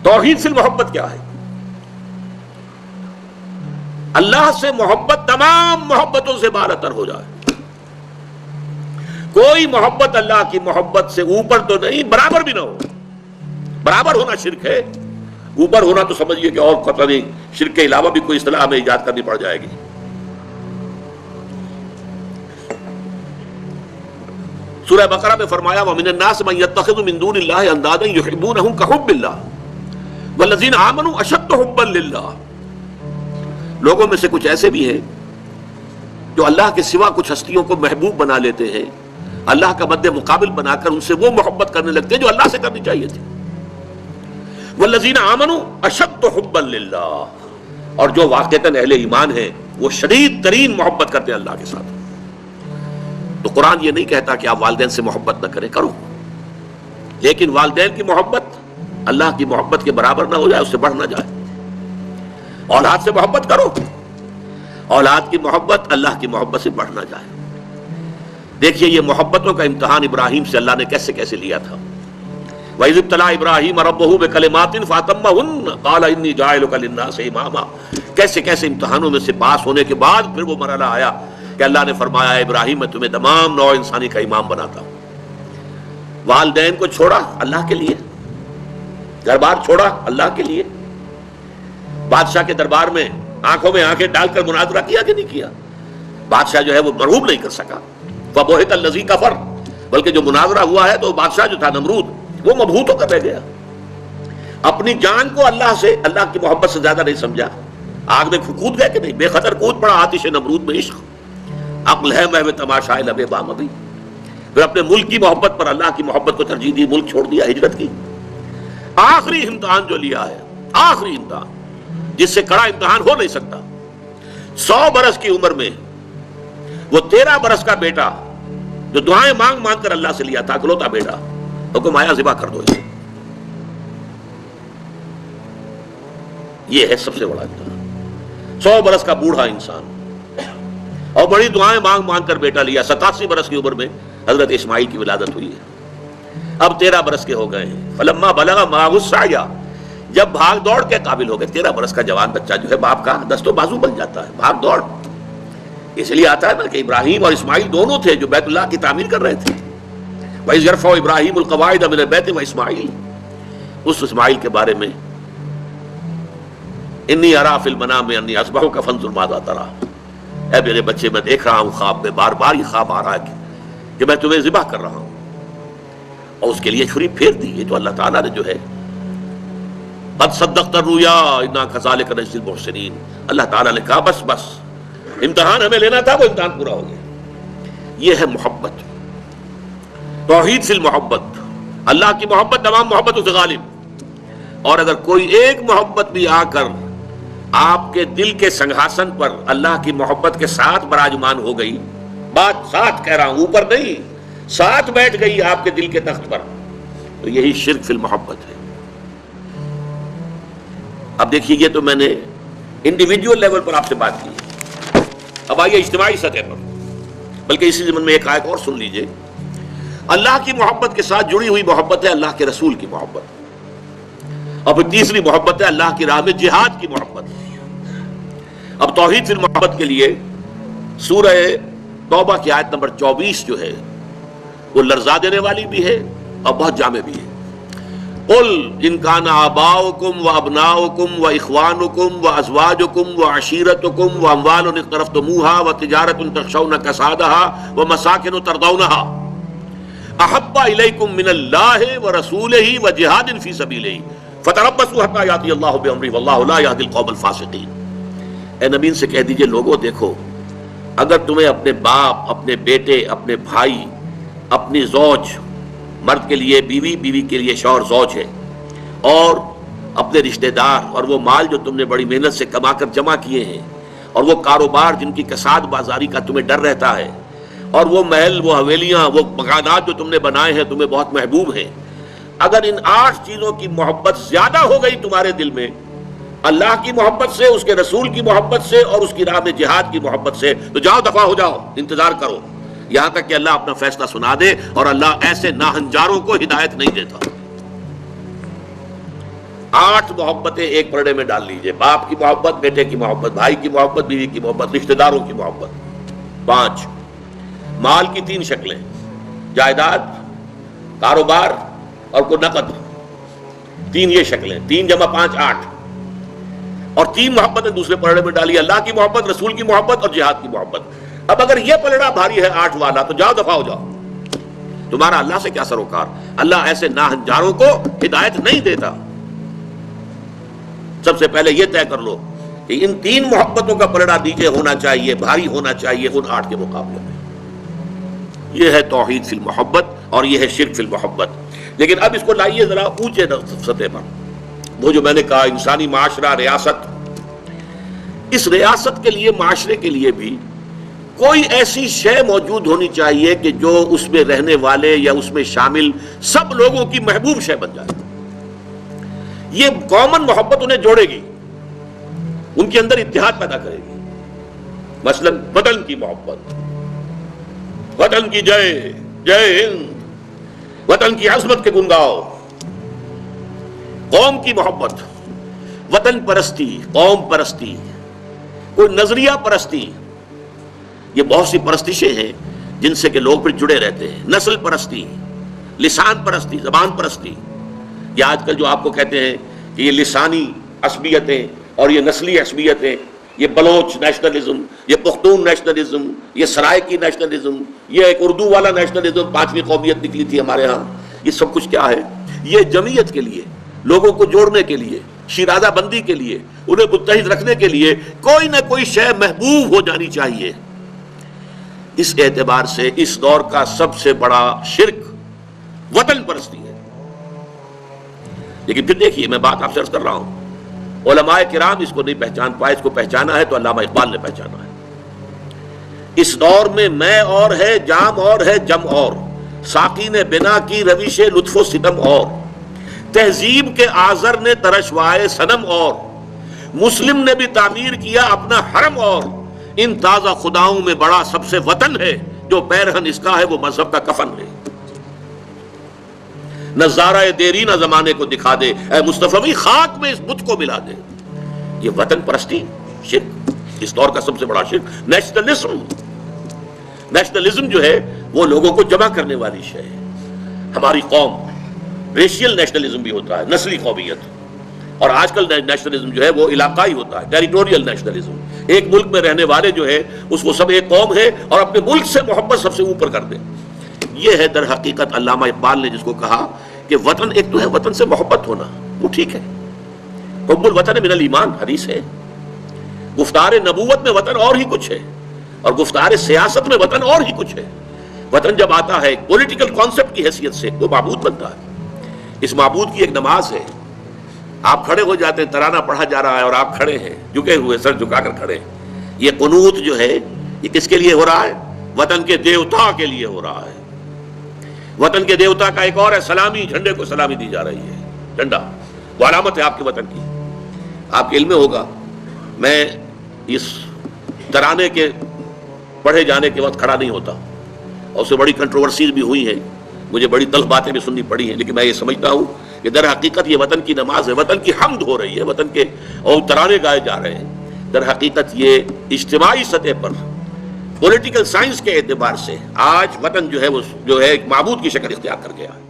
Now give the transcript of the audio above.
توحید فی المحبت کیا ہے؟ اللہ سے محبت تمام محبتوں سے بالاتر ہو جائے. کوئی محبت اللہ کی محبت سے اوپر تو نہیں، برابر بھی نہ ہو. برابر ہونا شرک ہے، اوپر ہونا تو سمجھیے کہ اور پتہ نہیں شرک کے علاوہ بھی کوئی اصطلاح ہمیں ایجاد کرنی پڑ جائے گی. سورہ بقرہ میں فرمایا وَمِنَ النَّاسِ مَن يَتَّخِذُ مِن دُونِ اللَّهِ أَندَادًا يُحِبُّونَهُم كَحُبِّ اللَّهِ وَالَّذِينَ آمَنُوا أَشَدُّ حُبًّا لِلَّهِ. لوگوں میں سے کچھ ایسے بھی ہیں جو اللہ کے سوا کچھ ہستیوں کو محبوب بنا لیتے ہیں، اللہ کا مد مقابل بنا کر ان سے وہ محبت کرنے لگتے ہیں جو اللہ سے کرنی چاہیے تھی. وَالَّذِينَ آمَنُوا أَشَدُّ حُبًّا لِلَّهِ، اور جو واقعتاً اہل ایمان ہیں وہ شدید ترین محبت کرتے ہیں اللہ کے ساتھ. تو قرآن یہ نہیں کہتا کہ آپ والدین سے محبت نہ کریں، کرو، لیکن والدین کی محبت اللہ کی محبت کے برابر نہ ہو جائے، اس سے بڑھ نہ جائے. اولاد سے محبت کرو، اولاد کی محبت اللہ کی محبت سے بڑھ نہ جائے. دیکھیے یہ محبتوں کا امتحان ابراہیم سے اللہ نے کیسے کیسے لیا تھا. وَإِذِ ابْتَلَىٰ إِبْرَاهِيمَ رَبُّهُ بِكَلِمَاتٍ فَأَتَمَّهُنَّ قَالَ إِنِّي جَاعِلُكَ لِلنَّاسِ إِمَامًا. کیسے کیسے امتحانوں میں سے پاس ہونے کے بعد پھر وہ مرحلہ آیا کہ اللہ نے فرمایا ابراہیم میں تمہیں تمام نوع انسانی کا امام بناتا ہوں. والدین کو چھوڑا اللہ کے لیے، دربار چھوڑا اللہ کے لیے. بادشاہ کے دربار میں آنکھوں میں آنکھیں ڈال کر مناظرہ کیا کہ نہیں کیا؟ بادشاہ جو ہے وہ مرعوب نہیں کر سکا. فَبُہِتَ الَّذِي كَفَرَ، بلکہ جو مناظرہ ہوا ہے تو بادشاہ جو تھا نمرود وہ مبہوت ہو کر رہ گیا. اپنی جان کو اللہ سے، اللہ کی محبت سے زیادہ نہیں سمجھا. آگ میں کود گئے کہ نہیں؟ بے خطر کود پڑا آتش نمرود میں عشق. عقل ہے محو تماشائے لبِ بام ابھی. پھر اپنے ملک کی محبت پر اللہ کی محبت کو ترجیح دی، ملک چھوڑ دیا، ہجرت کی. آخری امتحان جو لیا ہے، آخری امتحان جس سے کڑا امتحان ہو نہیں سکتا. 100 برس کی عمر میں وہ 13 برس کا بیٹا جو دعائیں مانگ مانگ کر اللہ سے لیا تھا، اکلوتا بیٹا، حکم آیا ذبح کر دو اسے. یہ ہے سب سے بڑا امتحان. 100 برس کا بوڑھا انسان اور بڑی دعائیں مانگ مانگ کر بیٹا لیا. 87 برس کی عمر میں حضرت اسماعیل کی ولادت ہوئی ہے. اب 13 برس کے ہو گئے ہیں. فلما بلغ معه السعي، جب بھاگ دوڑ کے قابل ہو گئے. 13 برس کا جوان بچہ جو ہے باپ کا دست و بازو بن جاتا ہے، بھاگ دوڑ. اس لیے آتا ہے نا کہ ابراہیم اور اسماعیل دونوں تھے جو بیت اللہ کی تعمیر کر رہے تھے. وَإِذْ يَرْفَعُ إِبْرَاهِيمُ الْقَوَاعِدَ مِنَ الْبَيْتِ وَإِسْمَاعِيلُ. اس اسماعیل کے بارے میں انی ارا فی المنام انی اذبحک فانظر ماذا تری. اے میرے بچے میں دیکھ رہا ہوں خواب میں، بار بار یہ خواب آ رہا ہے کہ میں تمہیں ذبح کر رہا ہوں. اور اس کے لیے چھری پھیر دی. یہ تو اللہ تعالیٰ نے جو ہے قد صدقت الرؤیا انا کذالک نجزی المحسنین. اللہ تعالیٰ نے کہا بس بس، امتحان ہمیں لینا تھا، وہ امتحان پورا ہو گیا. یہ ہے محبت، توحید فی المحبت. اللہ کی محبت تمام محبتوں سے غالب. اور اگر کوئی ایک محبت بھی آ کر آپ کے دل کے سنگھاسن پر اللہ کی محبت کے ساتھ براجمان ہو گئی، بات ساتھ کہہ رہا ہوں، اوپر نہیں، ساتھ بیٹھ گئی آپ کے دل کے تخت پر، تو یہی شرک فی المحبت ہے. اب دیکھیے یہ تو میں نے انڈیویجول لیول پر آپ سے بات کی. اب آئیے اجتماعی سطح پر، بلکہ اسی ضمن میں ایک آیت اور سن لیجئے. اللہ کی محبت کے ساتھ جڑی ہوئی محبت ہے اللہ کے رسول کی محبت، اور پھر تیسری محبت ہے اللہ کی راہ میں جہاد کی محبت. اب توحید فی المحبت کے لیے سورہ توبہ کی آیت نمبر 24 جو ہے وہ لرزا دینے والی بھی ہے اور بہت جامع بھی ہے. قل ان کان آباؤکم وابناؤکم واخوانکم وازواجکم وعشیرتکم واموال اقترفتموها وتجارۃ تخشون کسادها ومساکن ترضونها احب الیکم من اللہ ورسولہ وجہاد فی سبیلہ فتربصوا حتی یاتی اللہ بامرہ واللہ لا یہدی القوم الفاسقین. اے نبی ان سے کہہ دیجئے لوگوں دیکھو، اگر تمہیں اپنے باپ، اپنے بیٹے، اپنے بھائی، اپنی زوج، مرد کے لیے بیوی، بیوی کے لیے شوہر زوج ہے، اور اپنے رشتہ دار، اور وہ مال جو تم نے بڑی محنت سے کما کر جمع کیے ہیں، اور وہ کاروبار جن کی کساد بازاری کا تمہیں ڈر رہتا ہے، اور وہ محل، وہ حویلیاں، وہ مکانات جو تم نے بنائے ہیں تمہیں بہت محبوب ہیں. اگر ان 8 چیزوں کی محبت زیادہ ہو گئی تمہارے دل میں اللہ کی محبت سے، اس کے رسول کی محبت سے، اور اس کی راہ میں جہاد کی محبت سے، تو جاؤ دفع ہو جاؤ، انتظار کرو یہاں تک کہ اللہ اپنا فیصلہ سنا دے. اور اللہ ایسے ناہنجاروں کو ہدایت نہیں دیتا. 8 محبتیں ایک پرڑے میں ڈال لیجئے. باپ کی محبت، بیٹے کی محبت، بھائی کی محبت، بیوی کی محبت، رشتہ داروں کی محبت. 5 مال کی 3 شکلیں، جائیداد، کاروبار اور کوئی نقد. 3 یہ شکلیں، 3 جمع 5 8. اور 3 محبتیں دوسرے پلڑے میں ڈالی، اللہ کی محبت، رسول کی محبت اور جہاد کی محبت. اب اگر یہ پلڑا بھاری ہے 8 والا تو جاؤ دفع ہو جاؤ. تمہارا اللہ سے کیا سروکار. اللہ ایسے ناہنجاروں کو ہدایت نہیں دیتا. سب سے پہلے یہ طے کر لو کہ ان 3 محبتوں کا پلڑا نیچے ہونا چاہیے، بھاری ہونا چاہیے ان 8 کے مقابلے میں. یہ ہے توحید فی المحبت اور یہ ہے شرک فی المحبت. لیکن اب اس کو لائیے ذرا اونچے سطح پر. وہ جو میں نے کہا انسانی معاشرہ، ریاست، اس ریاست کے لیے، معاشرے کے لیے بھی کوئی ایسی شے موجود ہونی چاہیے کہ جو اس میں رہنے والے یا اس میں شامل سب لوگوں کی محبوب شے بن جائے. یہ کامن محبت انہیں جوڑے گی، ان کے اندر اتحاد پیدا کرے گی. مثلا وطن کی محبت، وطن کی جے جے ہند، وطن کی عظمت کے گن گاؤ. قوم کی محبت، وطن پرستی، قوم پرستی، کوئی نظریہ پرستی. یہ بہت سی پرستشیں ہیں جن سے کہ لوگ پھر جڑے رہتے ہیں. نسل پرستی، لسان پرستی، زبان پرستی. یہ آج کل جو آپ کو کہتے ہیں کہ یہ لسانی عصبیتیں اور یہ نسلی عصبیتیں، یہ بلوچ نیشنلزم، یہ پختون نیشنلزم، یہ سرائکی نیشنلزم، یہ ایک اردو والا نیشنلزم، 5ویں قومیت نکلی تھی ہمارے ہاں. یہ سب کچھ کیا ہے؟ یہ جمعیت کے لیے، لوگوں کو جوڑنے کے لیے، شیرازہ بندی کے لیے، انہیں متحد رکھنے کے لیے کوئی نہ کوئی شے محبوب ہو جانی چاہیے. اس اعتبار سے اس دور کا سب سے بڑا شرک وطن پرستی ہے. لیکن پھر دیکھیے، میں بات آپ سے عرض کر رہا ہوں، علماء کرام اس کو نہیں پہچان پائے. اس کو پہچانا ہے تو علامہ اقبال نے پہچانا ہے. اس دور میں اور ہے، جام اور ہے، جم اور، ساقی نے بنا کی روش لطف و ستم اور، تہذیب کے آذر نے ترشوائے صنم اور، مسلم نے بھی تعمیر کیا اپنا حرم اور، ان تازہ خداؤں میں بڑا سب سے وطن ہے، جو پیرہن اس کا ہے وہ مذہب کا کفن ہے. نظارہ دیرینہ زمانے کو دکھا دے، اے مصطفی خاک میں اس بت کو ملا دے. یہ وطن پرستی شرک، اس دور کا سب سے بڑا شرک. نیشنلزم جو ہے وہ لوگوں کو جمع کرنے والی شے ہے. ہماری قوم، ریشیل نیشنلزم بھی ہوتا ہے، نسلی قومیت، اور آج کل نیشنلزم جو ہے وہ علاقائی ہوتا ہے، ٹیریٹوریل نیشنلزم. ایک ملک میں رہنے والے جو ہے اس کو سب ایک قوم ہے اور اپنے ملک سے محبت سب سے اوپر کر دے. یہ ہے در حقیقت علامہ اقبال نے جس کو کہا کہ وطن ایک تو ہے وطن سے محبت ہونا، وہ ٹھیک ہے، حب الوطن من الایمان حدیث ہے. گفتار نبوت میں وطن اور ہی کچھ ہے، اور گفتار سیاست میں وطن اور ہی کچھ ہے. وطن جب آتا ہے پولیٹیکل کانسیپٹ کی حیثیت سے وہ معبود بنتا ہے. اس معبود کی ایک نماز ہے. آپ کھڑے ہو جاتے ہیں، ترانہ پڑھا جا رہا ہے اور آپ کھڑے ہیں، جھکے ہوئے، سر جھکا کر کھڑے ہیں. یہ قنوت جو ہے یہ کس کے لیے ہو رہا ہے؟ وطن کے دیوتا کے لیے ہو رہا ہے. وطن کے دیوتا کا ایک اور ہے سلامی، جھنڈے کو سلامی دی جا رہی ہے. جھنڈا وہ علامت ہے آپ کے وطن کی. آپ کے علم میں ہوگا، میں اس ترانے کے پڑھے جانے کے وقت کھڑا نہیں ہوتا، اور اس سے بڑی کنٹروورسیز بھی ہوئی ہیں، مجھے بڑی تلخ باتیں بھی سننی پڑی ہیں، لیکن میں یہ سمجھتا ہوں کہ در حقیقت یہ وطن کی نماز ہے، وطن کی حمد ہو رہی ہے، وطن کے اور ترانے گائے جا رہے ہیں. در حقیقت یہ اجتماعی سطح پر پولیٹیکل سائنس کے اعتبار سے آج وطن جو ہے وہ جو ہے ایک معبود کی شکل اختیار کر گیا ہے.